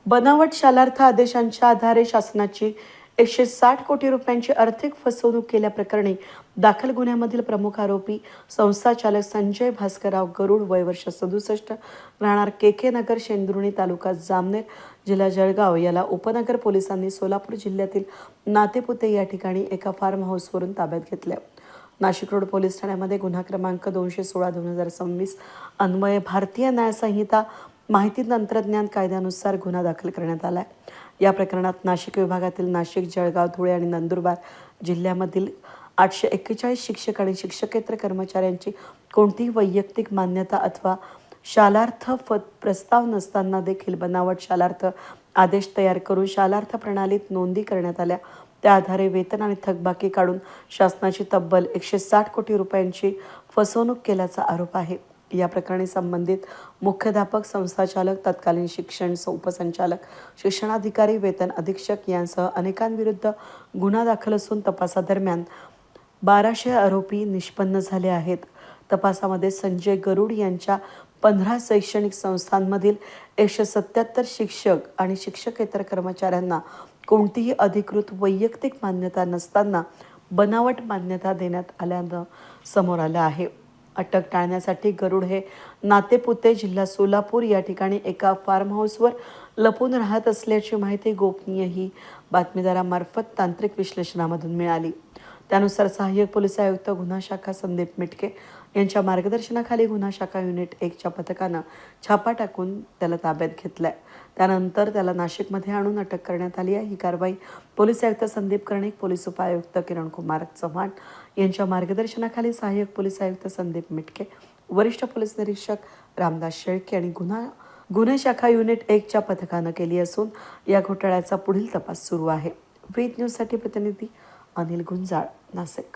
बनावट शालार्थ आदेशांच्या आधारे शासनाची 160 कोटी रुपयांची आर्थिक फसवणूक केल्याप्रकरणी दाखल गुन्ह्यामधील प्रमुख आरोपी संस्थाचालक संजय भास्करराव गरुड वय वर्ष 67 राहणार के नगर शेंदुर्णी तालुका जामनेर जिल्हा जळगाव याला उपनगर पोलिसांनी सोलापूर जिल्ह्यातील नातेपुते या ठिकाणी एका फार्म हाऊसवरून ताब्यात घेतले। नाशिक रोड पोलीस ठाण्यामध्ये गुन्हा क्रमांक 216/2026 अन्वये भारतीय न्याय संहिता माहिती तंत्रज्ञान कायद्यानुसार गुन्हा दाखल करण्यात आला आहे। या प्रकरणात नाशिक विभागातील नाशिक, जळगाव, धुळे आणि नंदुरबार जिल्ह्यामधील 841 शिक्षक आणि शिक्षकेतर कर्मचाऱ्यांची कोणतीही वैयक्तिक मान्यता अथवा शालार्थ प्रस्ताव नसताना देखील बनावट शालार्थ आदेश तयार करून शालार्थ प्रणालीत नोंदी करण्यात आल्या। त्या आधारे वेतन आणि थकबाकी काढून शासनाची तब्बल 160 कोटी रुपयांची फसवणूक केल्याचा आरोप आहे। या प्रकरणी संबंधित मुख्याध्यापक, संस्थाचालक, तत्कालीन शिक्षण उपसंचालक, शिक्षणाधिकारी, वेतन अधीक्षक यांसह अनेकांविरुद्ध गुन्हा दाखल असून तपासादरम्यान 1200 आरोपी निष्पन्न झाले आहेत। तपासामध्ये संजय गरुड यांच्या 15 शैक्षणिक संस्थांमधील 177 शिक्षक आणि शिक्षकेतर कर्मचाऱ्यांना कोणतीही अधिकृत वैयक्तिक मान्यता नसताना बनावट मान्यता देण्यात आल्यानं समोर आलं आहे। अटक टाळण्यासाठी गरुड हे नातेपुते जिल्हा सोलापूर या ठिकाणी एका फार्म हाऊसवर लपून राहत असल्याची माहिती गोपनीय ही बातमीदारामार्फत तांत्रिक विश्लेषणामधून मिळाली। त्यानुसार सहाय्यक पोलीस आयुक्त गुन्हा शाखा संदीप मिटके यांच्या मार्गदर्शनाखाली गुन्हा शाखा युनिट 1च्या पथकानं छापा टाकून त्याला ताब्यात घेतलाय। त्यानंतर त्याला नाशिकमध्ये आणून अटक करण्यात आली आहे। ही कारवाई पोलीस आयुक्त संदीप कर्णिक, पोलीस उपायुक्त किरणकुमार चव्हाण यांच्या मार्गदर्शनाखाली सहाय्यक पोलीस आयुक्त संदीप मिटके, वरिष्ठ पोलीस निरीक्षक रामदास शेळके आणि गुन्हा शाखा युनिट 1च्या पथकानं केली असून या घोटाळ्याचा पुढील तपास सुरू आहे। वेद न्यूजसाठी प्रतिनिधी अनिल गुंजाळ, नाशिक।